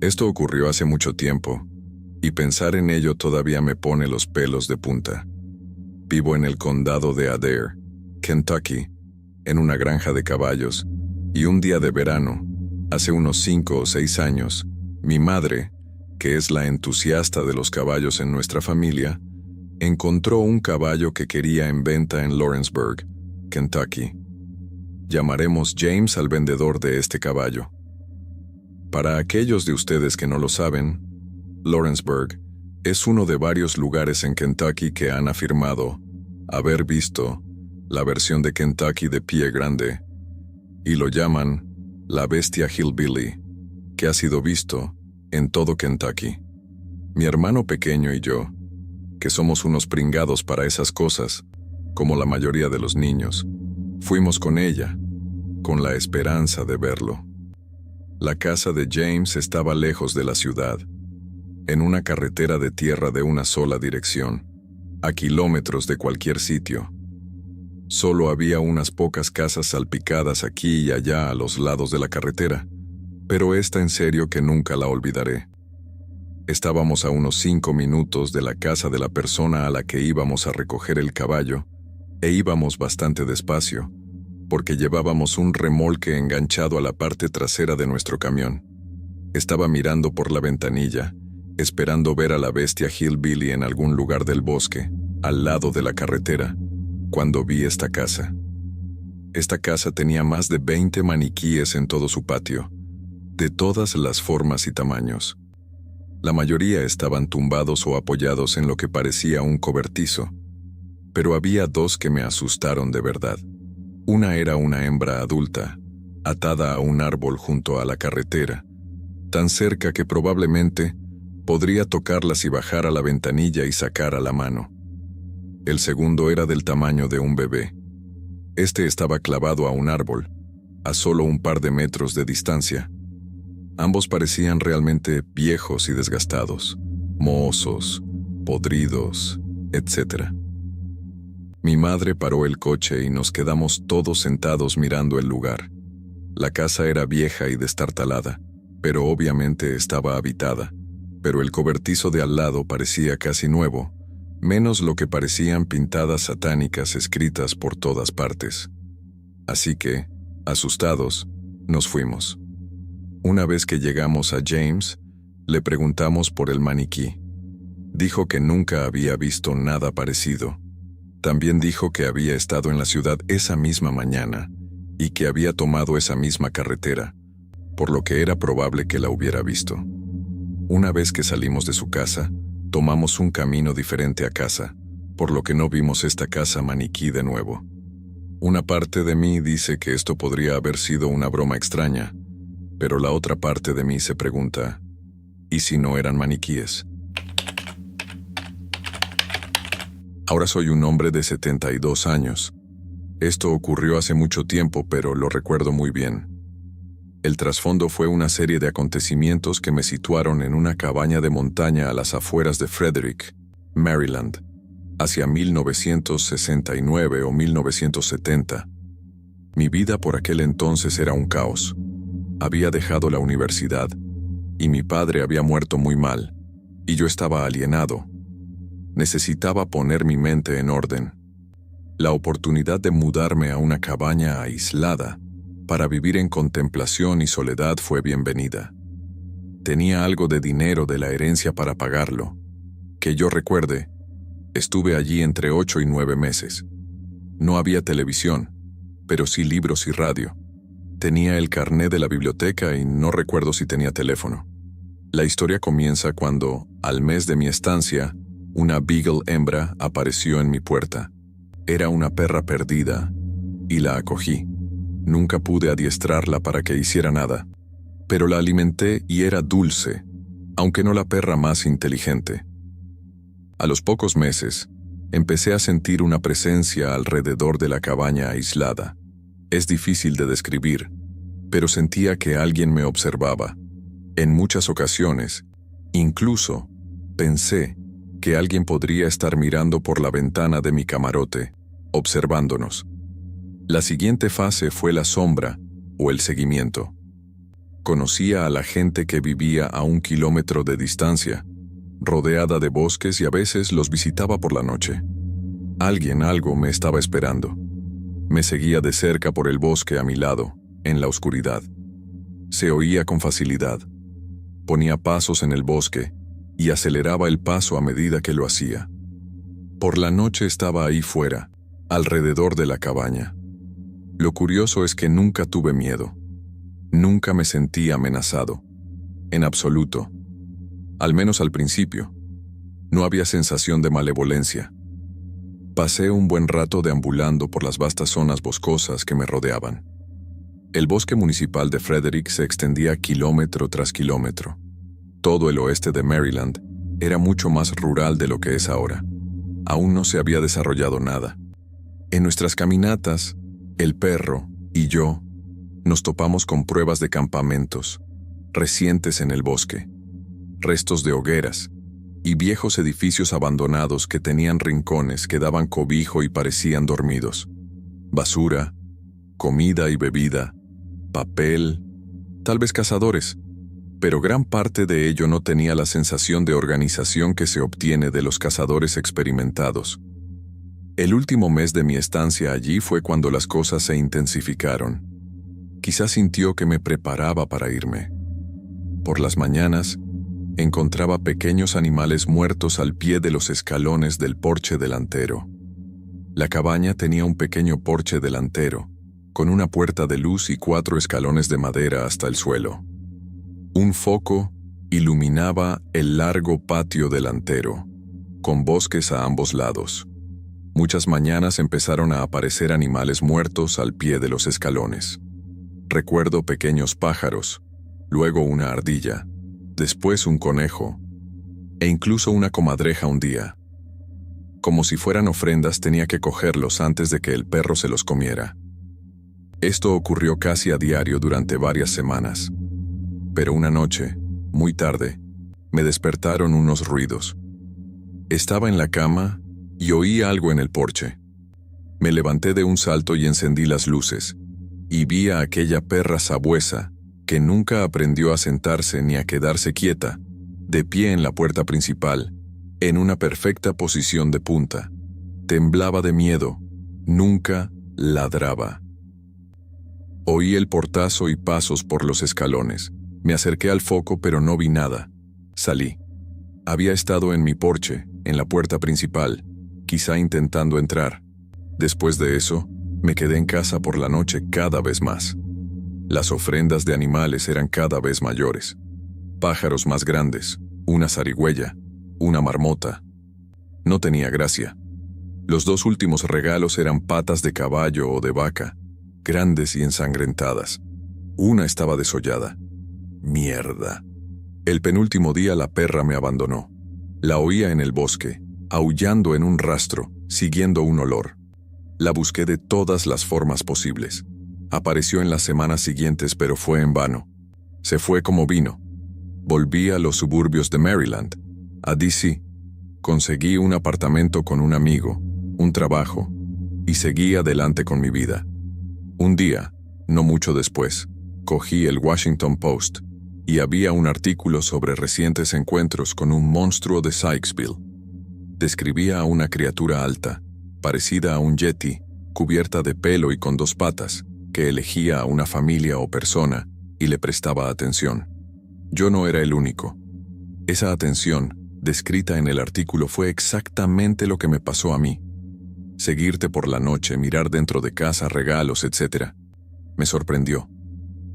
Esto ocurrió hace mucho tiempo, y pensar en ello todavía me pone los pelos de punta. Vivo en el condado de Adair, Kentucky, en una granja de caballos, y un día de verano, hace unos 5 o 6 años, mi madre, que es la entusiasta de los caballos en nuestra familia, encontró un caballo que quería en venta en Lawrenceburg, Kentucky. Llamaremos James al vendedor de este caballo. Para aquellos de ustedes que no lo saben, Lawrenceburg es uno de varios lugares en Kentucky que han afirmado haber visto la versión de Kentucky de Pie Grande, y lo llaman la bestia Hillbilly, que ha sido visto en todo Kentucky. Mi hermano pequeño y yo, que somos unos pringados para esas cosas, como la mayoría de los niños, fuimos con ella, con la esperanza de verlo. La casa de James estaba lejos de la ciudad, en una carretera de tierra de una sola dirección, a kilómetros de cualquier sitio. Solo había unas pocas casas salpicadas aquí y allá a los lados de la carretera, pero esta en serio que nunca la olvidaré. Estábamos a unos 5 minutos de la casa de la persona a la que íbamos a recoger el caballo, e íbamos bastante despacio, porque llevábamos un remolque enganchado a la parte trasera de nuestro camión. Estaba mirando por la ventanilla, esperando ver a la bestia Hillbilly en algún lugar del bosque, al lado de la carretera, cuando vi esta casa. Esta casa tenía más de 20 maniquíes en todo su patio, de todas las formas y tamaños. La mayoría estaban tumbados o apoyados en lo que parecía un cobertizo, pero había 2 que me asustaron de verdad. Una era una hembra adulta, atada a un árbol junto a la carretera, tan cerca que probablemente podría tocarla si bajara la ventanilla y sacara la mano. El segundo era del tamaño de un bebé. Este estaba clavado a un árbol, a solo un par de metros de distancia. Ambos parecían realmente viejos y desgastados, mohosos, podridos, etc. Mi madre paró el coche y nos quedamos todos sentados mirando el lugar. La casa era vieja y destartalada, pero obviamente estaba habitada, pero el cobertizo de al lado parecía casi nuevo, menos lo que parecían pintadas satánicas escritas por todas partes. Así que, asustados, nos fuimos. Una vez que llegamos a James, le preguntamos por el maniquí. Dijo que nunca había visto nada parecido. También dijo que había estado en la ciudad esa misma mañana y que había tomado esa misma carretera, por lo que era probable que la hubiera visto. Una vez que salimos de su casa, tomamos un camino diferente a casa, por lo que no vimos esta casa maniquí de nuevo. Una parte de mí dice que esto podría haber sido una broma extraña, pero la otra parte de mí se pregunta, ¿y si no eran maniquíes? Ahora soy un hombre de 72 años. Esto ocurrió hace mucho tiempo, pero lo recuerdo muy bien. El trasfondo fue una serie de acontecimientos que me situaron en una cabaña de montaña a las afueras de Frederick, Maryland, hacia 1969 o 1970. Mi vida por aquel entonces era un caos. Había dejado la universidad, y mi padre había muerto muy mal, y yo estaba alienado. Necesitaba poner mi mente en orden. La oportunidad de mudarme a una cabaña aislada para vivir en contemplación y soledad fue bienvenida. Tenía algo de dinero de la herencia para pagarlo. Que yo recuerde, estuve allí entre 8 y 9 meses. No había televisión, pero sí libros y radio. Tenía el carné de la biblioteca y no recuerdo si tenía teléfono. La historia comienza cuando, al mes de mi estancia, una beagle hembra apareció en mi puerta. Era una perra perdida, y la acogí. Nunca pude adiestrarla para que hiciera nada, pero la alimenté y era dulce, aunque no la perra más inteligente. A los pocos meses, empecé a sentir una presencia alrededor de la cabaña aislada. Es difícil de describir, pero sentía que alguien me observaba. En muchas ocasiones, incluso, pensé que alguien podría estar mirando por la ventana de mi camarote, observándonos. La siguiente fase fue la sombra o el seguimiento. Conocía a la gente que vivía a 1 kilómetro de distancia, rodeada de bosques, y a veces los visitaba por la noche. Algo me estaba esperando. Me seguía de cerca por el bosque a mi lado, en la oscuridad. Se oía con facilidad. Ponía pasos en el bosque y aceleraba el paso a medida que lo hacía. Por la noche estaba ahí fuera, alrededor de la cabaña. Lo curioso es que nunca tuve miedo. Nunca me sentí amenazado. En absoluto. Al menos al principio. No había sensación de malevolencia. Pasé un buen rato deambulando por las vastas zonas boscosas que me rodeaban. El bosque municipal de Frederick se extendía kilómetro tras kilómetro. Todo el oeste de Maryland era mucho más rural de lo que es ahora. Aún no se había desarrollado nada. En nuestras caminatas, el perro y yo nos topamos con pruebas de campamentos recientes en el bosque, restos de hogueras y viejos edificios abandonados que tenían rincones que daban cobijo y parecían dormidos. Basura, comida y bebida, papel, tal vez cazadores, pero gran parte de ello no tenía la sensación de organización que se obtiene de los cazadores experimentados. El último mes de mi estancia allí fue cuando las cosas se intensificaron. Quizás sintió que me preparaba para irme. Por las mañanas, encontraba pequeños animales muertos al pie de los escalones del porche delantero. La cabaña tenía un pequeño porche delantero, con una puerta de luz y 4 escalones de madera hasta el suelo. Un foco iluminaba el largo patio delantero, con bosques a ambos lados. Muchas mañanas empezaron a aparecer animales muertos al pie de los escalones. Recuerdo pequeños pájaros, luego una ardilla, después un conejo, e incluso una comadreja un día. Como si fueran ofrendas, tenía que cogerlos antes de que el perro se los comiera. Esto ocurrió casi a diario durante varias semanas. Pero una noche, muy tarde, me despertaron unos ruidos. Estaba en la cama y oí algo en el porche. Me levanté de un salto y encendí las luces, y vi a aquella perra sabuesa, que nunca aprendió a sentarse ni a quedarse quieta, de pie en la puerta principal, en una perfecta posición de punta. Temblaba de miedo, nunca ladraba. Oí el portazo y pasos por los escalones. Me acerqué al foco, pero no vi nada. Salí. Había estado en mi porche, en la puerta principal, quizá intentando entrar. Después de eso, me quedé en casa por la noche cada vez más. Las ofrendas de animales eran cada vez mayores. Pájaros más grandes, una zarigüeya, una marmota. No tenía gracia. Los 2 últimos regalos eran patas de caballo o de vaca, grandes y ensangrentadas. Una estaba desollada. Mierda. El penúltimo día la perra me abandonó. La oía en el bosque, aullando en un rastro, siguiendo un olor. La busqué de todas las formas posibles. Apareció en las semanas siguientes, pero fue en vano. Se fue como vino. Volví a los suburbios de Maryland, a DC. Conseguí un apartamento con un amigo, un trabajo, y seguí adelante con mi vida. Un día, no mucho después, cogí el Washington Post, y había un artículo sobre recientes encuentros con un monstruo de Sykesville. Describía a una criatura alta, parecida a un yeti, cubierta de pelo y con 2 patas, que elegía a una familia o persona y le prestaba atención. Yo no era el único. Esa atención, descrita en el artículo, fue exactamente lo que me pasó a mí. Seguirte por la noche, mirar dentro de casa, regalos, etc. Me sorprendió.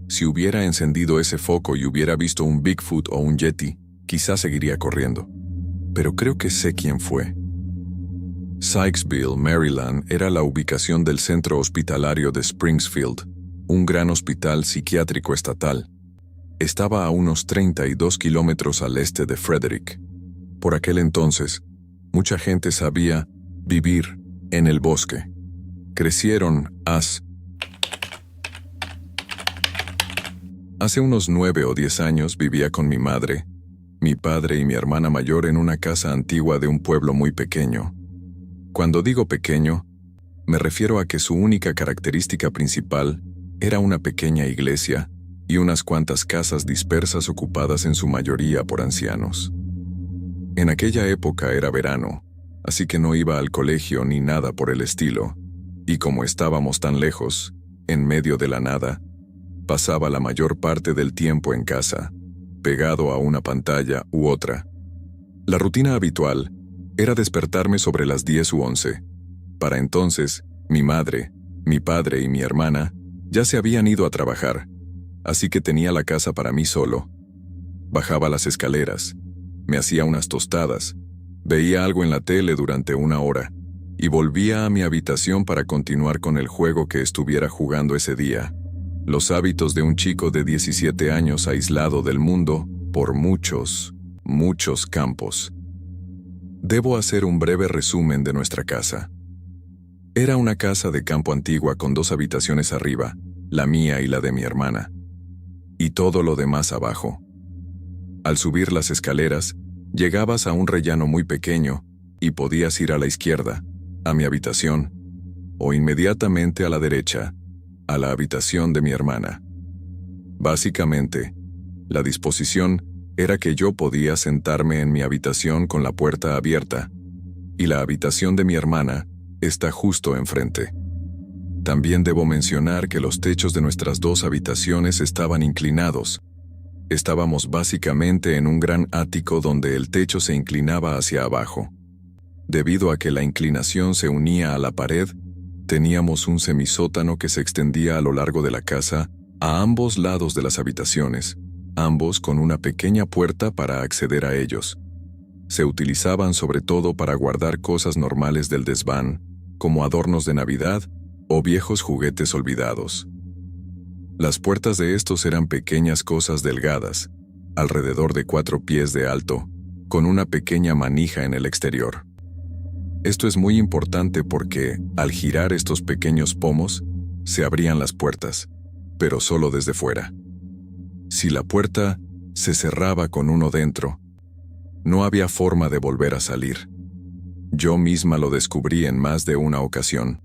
Si hubiera encendido ese foco y hubiera visto un Bigfoot o un Yeti, quizás seguiría corriendo. Pero creo que sé quién fue. Sykesville, Maryland, era la ubicación del centro hospitalario de Springfield, un gran hospital psiquiátrico estatal. Estaba a unos 32 kilómetros al este de Frederick. Por aquel entonces, mucha gente sabía vivir en el bosque. Crecieron Hace unos 9 o 10 años vivía con mi madre, mi padre y mi hermana mayor en una casa antigua de un pueblo muy pequeño. Cuando digo pequeño, me refiero a que su única característica principal era una pequeña iglesia y unas cuantas casas dispersas ocupadas en su mayoría por ancianos. En aquella época era verano, así que no iba al colegio ni nada por el estilo, y como estábamos tan lejos, en medio de la nada, pasaba la mayor parte del tiempo en casa, pegado a una pantalla u otra. La rutina habitual era despertarme sobre las 10 u 11. Para entonces, mi madre, mi padre y mi hermana ya se habían ido a trabajar, así que tenía la casa para mí solo. Bajaba las escaleras, me hacía unas tostadas, veía algo en la tele durante una hora y volvía a mi habitación para continuar con el juego que estuviera jugando ese día. Los hábitos de un chico de 17 años aislado del mundo por muchos campos. Debo hacer un breve resumen de nuestra casa. Era una casa de campo antigua con 2 habitaciones arriba, la mía y la de mi hermana, y todo lo demás abajo. Al subir las escaleras, llegabas a un rellano muy pequeño y podías ir a la izquierda, a mi habitación, o inmediatamente a la derecha, a la habitación de mi hermana. Básicamente, la disposición era que yo podía sentarme en mi habitación con la puerta abierta, y la habitación de mi hermana está justo enfrente. También debo mencionar que los techos de nuestras 2 habitaciones estaban inclinados. Estábamos básicamente en un gran ático donde el techo se inclinaba hacia abajo. Debido a que la inclinación se unía a la pared, teníamos un semisótano que se extendía a lo largo de la casa, a ambos lados de las habitaciones, ambos con una pequeña puerta para acceder a ellos. Se utilizaban sobre todo para guardar cosas normales del desván, como adornos de Navidad o viejos juguetes olvidados. Las puertas de estos eran pequeñas cosas delgadas, alrededor de 4 pies de alto, con una pequeña manija en el exterior. Esto es muy importante porque, al girar estos pequeños pomos, se abrían las puertas, pero solo desde fuera. Si la puerta se cerraba con uno dentro, no había forma de volver a salir. Yo misma lo descubrí en más de una ocasión.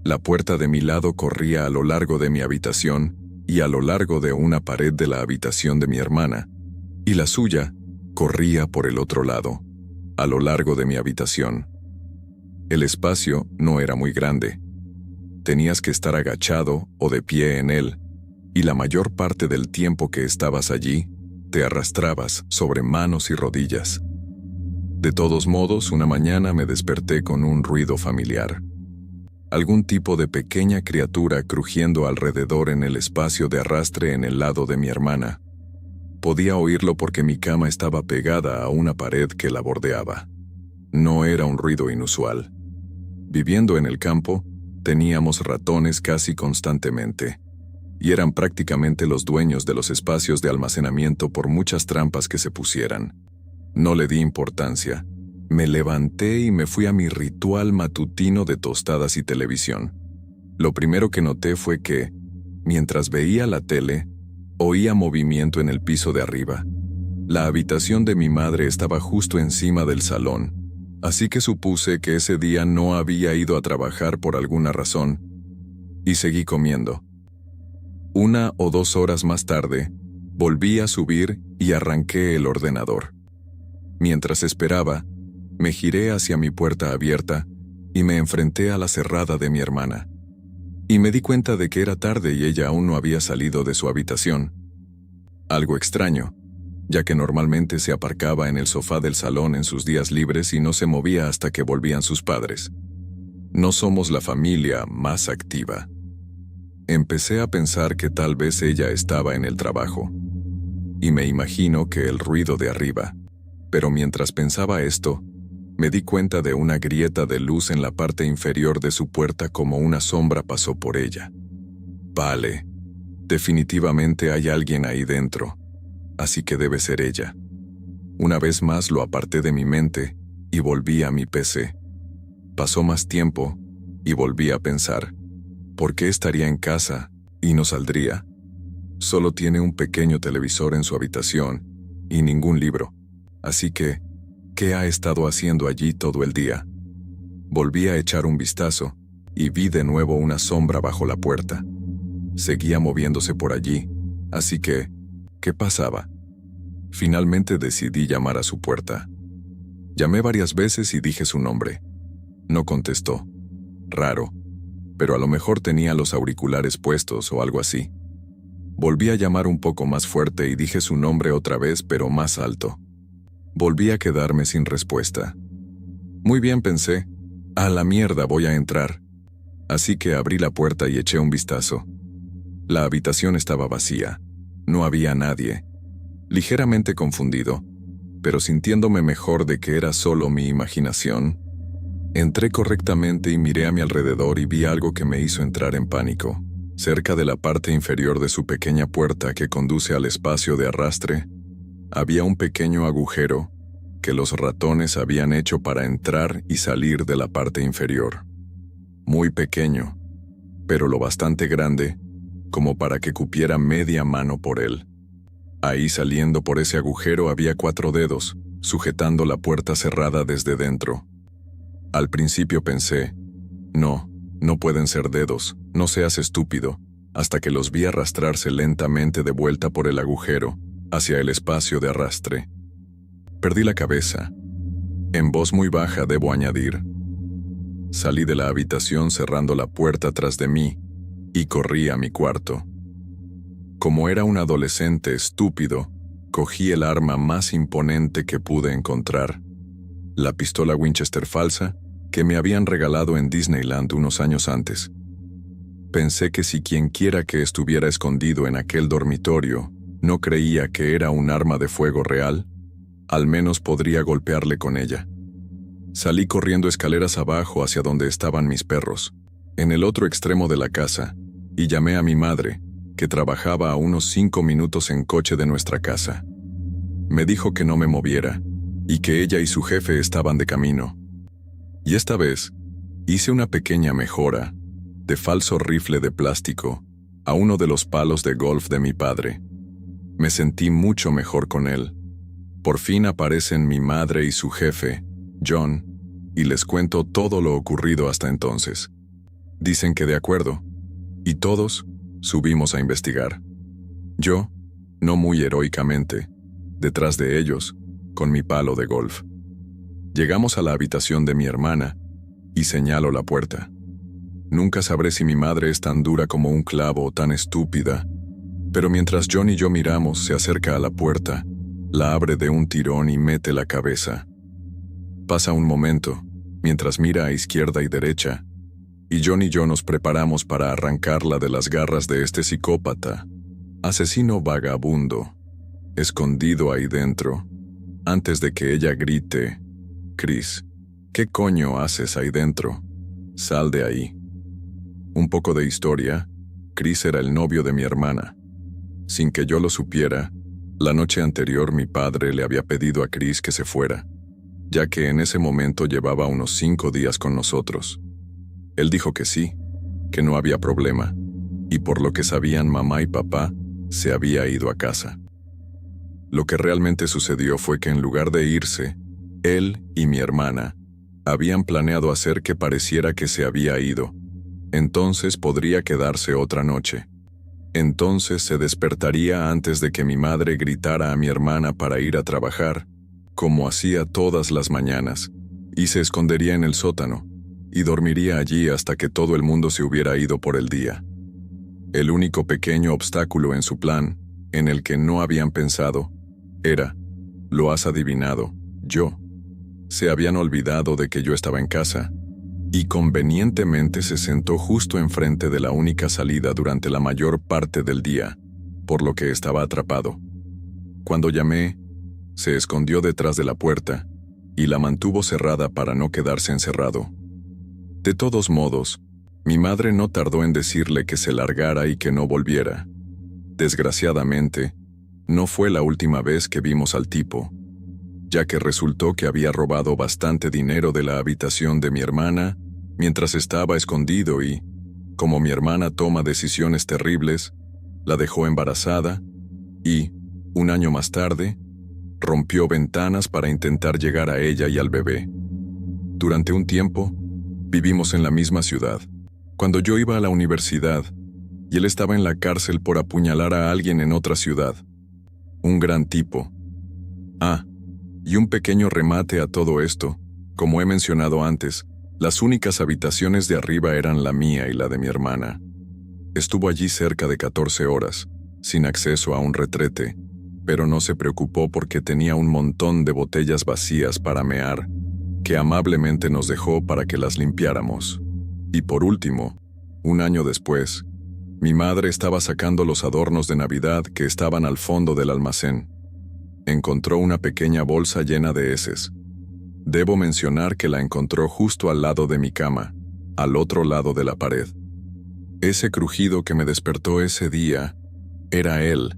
La puerta de mi lado corría a lo largo de mi habitación y a lo largo de una pared de la habitación de mi hermana, y la suya corría por el otro lado, a lo largo de mi habitación. El espacio no era muy grande. Tenías que estar agachado o de pie en él, y la mayor parte del tiempo que estabas allí, te arrastrabas sobre manos y rodillas. De todos modos, una mañana me desperté con un ruido familiar. Algún tipo de pequeña criatura crujiendo alrededor en el espacio de arrastre en el lado de mi hermana. Podía oírlo porque mi cama estaba pegada a una pared que la bordeaba. No era un ruido inusual. Viviendo en el campo, teníamos ratones casi constantemente, y eran prácticamente los dueños de los espacios de almacenamiento por muchas trampas que se pusieran. No le di importancia. Me levanté y me fui a mi ritual matutino de tostadas y televisión. Lo primero que noté fue que, mientras veía la tele, oía movimiento en el piso de arriba. La habitación de mi madre estaba justo encima del salón, así que supuse que ese día no había ido a trabajar por alguna razón, y seguí comiendo. 1 o 2 horas más tarde, volví a subir y arranqué el ordenador. Mientras esperaba, me giré hacia mi puerta abierta y me enfrenté a la cerrada de mi hermana. Y me di cuenta de que era tarde y ella aún no había salido de su habitación. Algo extraño, ya que normalmente se aparcaba en el sofá del salón en sus días libres y no se movía hasta que volvían sus padres. No somos la familia más activa. Empecé a pensar que tal vez ella estaba en el trabajo. Y me imagino que el ruido de arriba. Pero mientras pensaba esto, me di cuenta de una grieta de luz en la parte inferior de su puerta como una sombra pasó por ella. Vale, definitivamente hay alguien ahí dentro, así que debe ser ella. Una vez más lo aparté de mi mente y volví a mi PC. Pasó más tiempo y volví a pensar, ¿por qué estaría en casa y no saldría? Solo tiene un pequeño televisor en su habitación y ningún libro, así que, ¿qué ha estado haciendo allí todo el día? Volví a echar un vistazo y vi de nuevo una sombra bajo la puerta. Seguía moviéndose por allí, Así que, ¿qué pasaba? Finalmente decidí llamar a su puerta. Llamé varias veces y dije su nombre. No contestó. Raro, pero a lo mejor tenía los auriculares puestos o algo así. Volví a llamar un poco más fuerte y dije su nombre otra vez, pero más alto. Volví a quedarme sin respuesta. Muy bien, pensé. A la mierda, voy a entrar. Así que abrí la puerta y eché un vistazo. La habitación estaba vacía. No había nadie. Ligeramente confundido, pero sintiéndome mejor de que era solo mi imaginación, entré correctamente y miré a mi alrededor y vi algo que me hizo entrar en pánico. Cerca de la parte inferior de su pequeña puerta que conduce al espacio de arrastre, había un pequeño agujero que los ratones habían hecho para entrar y salir de la parte inferior. Muy pequeño, pero lo bastante grande como para que cupiera media mano por él. Ahí saliendo por ese agujero había 4 dedos, sujetando la puerta cerrada desde dentro. Al principio pensé, no pueden ser dedos, no seas estúpido, hasta que los vi arrastrarse lentamente de vuelta por el agujero, hacia el espacio de arrastre. Perdí la cabeza. En voz muy baja debo añadir. Salí de la habitación cerrando la puerta tras de mí y corrí a mi cuarto. Como era un adolescente estúpido, cogí el arma más imponente que pude encontrar, la pistola Winchester falsa que me habían regalado en Disneyland unos años antes. Pensé que si quienquiera que estuviera escondido en aquel dormitorio no creía que era un arma de fuego real, al menos podría golpearle con ella. Salí corriendo escaleras abajo hacia donde estaban mis perros, en el otro extremo de la casa, y llamé a mi madre, que trabajaba a unos 5 minutos en coche de nuestra casa. Me dijo que no me moviera, y que ella y su jefe estaban de camino. Y esta vez, hice una pequeña mejora, de falso rifle de plástico, a uno de los palos de golf de mi padre. Me sentí mucho mejor con él. Por fin aparecen mi madre y su jefe, John, y les cuento todo lo ocurrido hasta entonces. Dicen que de acuerdo, y todos subimos a investigar. Yo, no muy heroicamente, detrás de ellos, con mi palo de golf. Llegamos a la habitación de mi hermana y señalo la puerta. Nunca sabré si mi madre es tan dura como un clavo o tan estúpida, pero mientras John y yo miramos, se acerca a la puerta, la abre de un tirón y mete la cabeza. Pasa un momento, mientras mira a izquierda y derecha, y John y yo nos preparamos para arrancarla de las garras de este psicópata, asesino vagabundo, escondido ahí dentro, antes de que ella grite, «Chris, ¿qué coño haces ahí dentro? Sal de ahí». Un poco de historia. Chris era el novio de mi hermana. Sin que yo lo supiera, la noche anterior mi padre le había pedido a Chris que se fuera, ya que en ese momento llevaba unos 5 días con nosotros. Él dijo que sí, que no había problema, y por lo que sabían mamá y papá, se había ido a casa. Lo que realmente sucedió fue que en lugar de irse, él y mi hermana habían planeado hacer que pareciera que se había ido. Entonces podría quedarse otra noche. Entonces se despertaría antes de que mi madre gritara a mi hermana para ir a trabajar, como hacía todas las mañanas, y se escondería en el sótano, y dormiría allí hasta que todo el mundo se hubiera ido por el día. El único pequeño obstáculo en su plan, en el que no habían pensado, era, lo has adivinado, yo. Se habían olvidado de que yo estaba en casa, y convenientemente se sentó justo enfrente de la única salida durante la mayor parte del día, por lo que estaba atrapado. Cuando llamé, se escondió detrás de la puerta, y la mantuvo cerrada para no quedarse encerrado. De todos modos, mi madre no tardó en decirle que se largara y que no volviera. Desgraciadamente, no fue la última vez que vimos al tipo, ya que resultó que había robado bastante dinero de la habitación de mi hermana mientras estaba escondido y, como mi hermana toma decisiones terribles, la dejó embarazada y, un año más tarde, rompió ventanas para intentar llegar a ella y al bebé. Durante un tiempo, vivimos en la misma ciudad. Cuando yo iba a la universidad, y él estaba en la cárcel por apuñalar a alguien en otra ciudad. Un gran tipo. Y un pequeño remate a todo esto. Como he mencionado antes, las únicas habitaciones de arriba eran la mía y la de mi hermana. Estuvo allí cerca de 14 horas, sin acceso a un retrete, pero no se preocupó porque tenía un montón de botellas vacías para mear, que amablemente nos dejó para que las limpiáramos. Y por último, un año después, mi madre estaba sacando los adornos de Navidad que estaban al fondo del almacén. Encontró una pequeña bolsa llena de heces. Debo mencionar que la encontró justo al lado de mi cama, al otro lado de la pared. Ese crujido que me despertó ese día era él,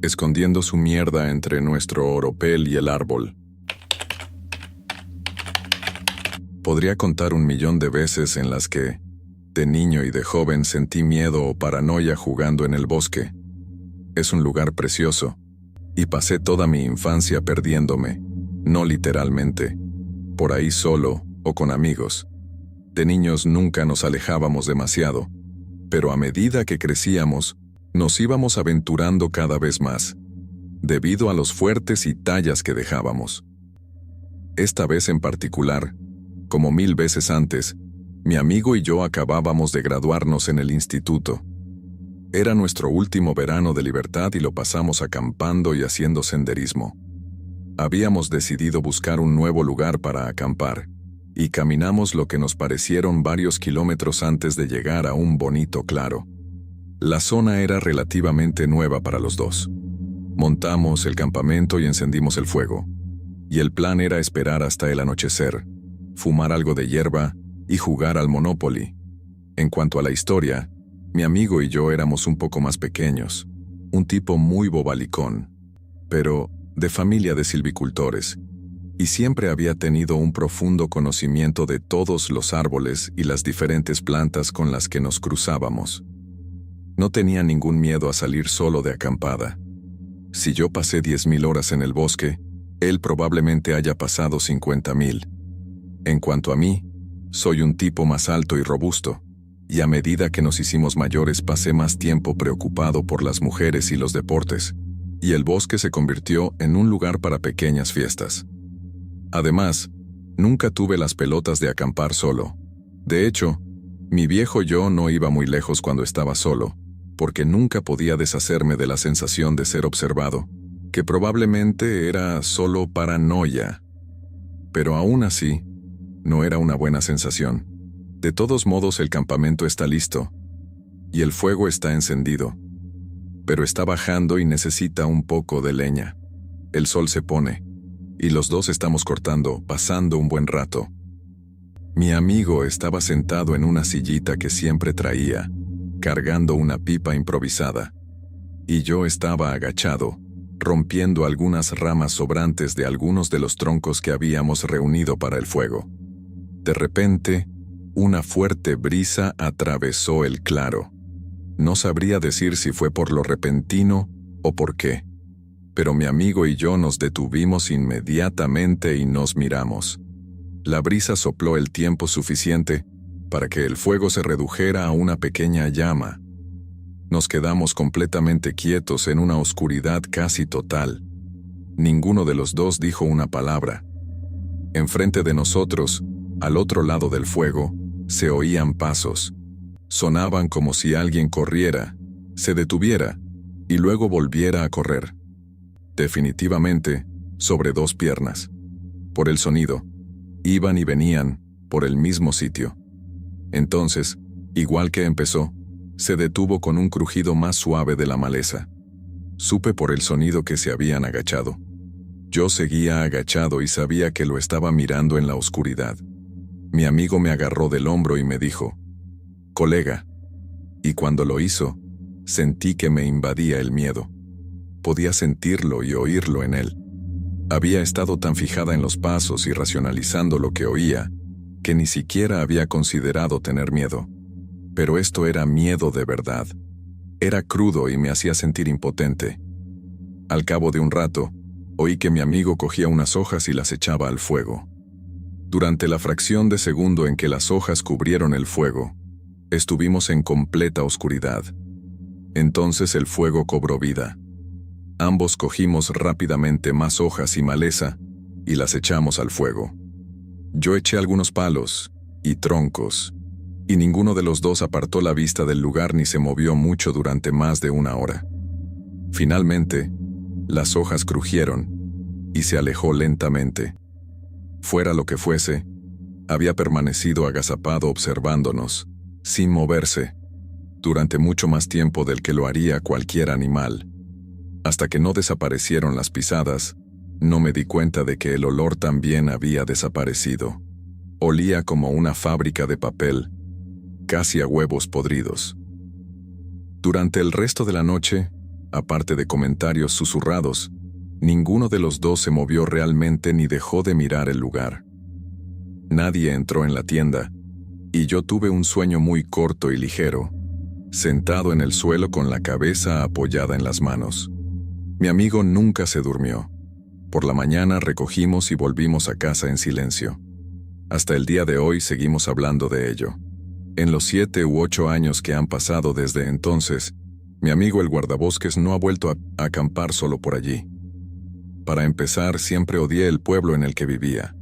escondiendo su mierda entre nuestro oropel y el árbol. Podría contar 1.000.000 de veces en las que, de niño y de joven, sentí miedo o paranoia jugando en el bosque. Es un lugar precioso, y pasé toda mi infancia perdiéndome, no literalmente, por ahí solo o con amigos. De niños nunca nos alejábamos demasiado, pero a medida que crecíamos, nos íbamos aventurando cada vez más, debido a los fuertes y tallas que dejábamos. Esta vez en particular, como 1000 veces antes, mi amigo y yo acabábamos de graduarnos en el instituto. Era nuestro último verano de libertad y lo pasamos acampando y haciendo senderismo. Habíamos decidido buscar un nuevo lugar para acampar, y caminamos lo que nos parecieron varios kilómetros antes de llegar a un bonito claro. La zona era relativamente nueva para los dos. Montamos el campamento y encendimos el fuego. Y el plan era esperar hasta el anochecer, fumar algo de hierba y jugar al Monopoly. En cuanto a la historia, mi amigo y yo éramos un poco más pequeños, un tipo muy bobalicón, pero de familia de silvicultores, y siempre había tenido un profundo conocimiento de todos los árboles y las diferentes plantas con las que nos cruzábamos. No tenía ningún miedo a salir solo de acampada. Si yo pasé 10.000 horas en el bosque, él probablemente haya pasado 50.000. En cuanto a mí, soy un tipo más alto y robusto, y a medida que nos hicimos mayores pasé más tiempo preocupado por las mujeres y los deportes, y el bosque se convirtió en un lugar para pequeñas fiestas. Además, nunca tuve las pelotas de acampar solo. De hecho, mi viejo yo no iba muy lejos cuando estaba solo, porque nunca podía deshacerme de la sensación de ser observado, que probablemente era solo paranoia. Pero aún así, no era una buena sensación. De todos modos, el campamento está listo, y el fuego está encendido. Pero está bajando y necesita un poco de leña. El sol se pone, y los dos estamos cortando, pasando un buen rato. Mi amigo estaba sentado en una sillita que siempre traía, cargando una pipa improvisada, y yo estaba agachado, rompiendo algunas ramas sobrantes de algunos de los troncos que habíamos reunido para el fuego. De repente, una fuerte brisa atravesó el claro. No sabría decir si fue por lo repentino o por qué, pero mi amigo y yo nos detuvimos inmediatamente y nos miramos. La brisa sopló el tiempo suficiente para que el fuego se redujera a una pequeña llama. Nos quedamos completamente quietos en una oscuridad casi total. Ninguno de los dos dijo una palabra. Enfrente de nosotros, al otro lado del fuego, se oían pasos. Sonaban como si alguien corriera, se detuviera y luego volviera a correr. Definitivamente, sobre 2 piernas. Por el sonido, iban y venían por el mismo sitio. Entonces, igual que empezó, se detuvo con un crujido más suave de la maleza. Supe por el sonido que se habían agachado. Yo seguía agachado y sabía que lo estaba mirando en la oscuridad. Mi amigo me agarró del hombro y me dijo, «Colega». Y cuando lo hizo, sentí que me invadía el miedo. Podía sentirlo y oírlo en él. Había estado tan fijada en los pasos y racionalizando lo que oía, que ni siquiera había considerado tener miedo. Pero esto era miedo de verdad. Era crudo y me hacía sentir impotente. Al cabo de un rato, oí que mi amigo cogía unas hojas y las echaba al fuego. Durante la fracción de segundo en que las hojas cubrieron el fuego, estuvimos en completa oscuridad, Entonces el fuego cobró vida. Ambos cogimos rápidamente más hojas y maleza y las echamos al fuego. Yo eché algunos palos y troncos, y ninguno de los dos apartó la vista del lugar ni se movió mucho durante más de una hora. Finalmente, las hojas crujieron y se alejó lentamente. Fuera lo que fuese, había permanecido agazapado observándonos, sin moverse, durante mucho más tiempo del que lo haría cualquier animal. Hasta que no desaparecieron las pisadas, no me di cuenta de que el olor también había desaparecido. Olía como una fábrica de papel, casi a huevos podridos. Durante el resto de la noche, aparte de comentarios susurrados, ninguno de los dos se movió realmente ni dejó de mirar el lugar. Nadie entró en la tienda, y yo tuve un sueño muy corto y ligero, sentado en el suelo con la cabeza apoyada en las manos. Mi amigo nunca se durmió. Por la mañana recogimos y volvimos a casa en silencio. Hasta el día de hoy seguimos hablando de ello. En los 7 u 8 años que han pasado desde entonces, mi amigo el guardabosques no ha vuelto a acampar solo por allí. Para empezar, siempre odié el pueblo en el que vivía.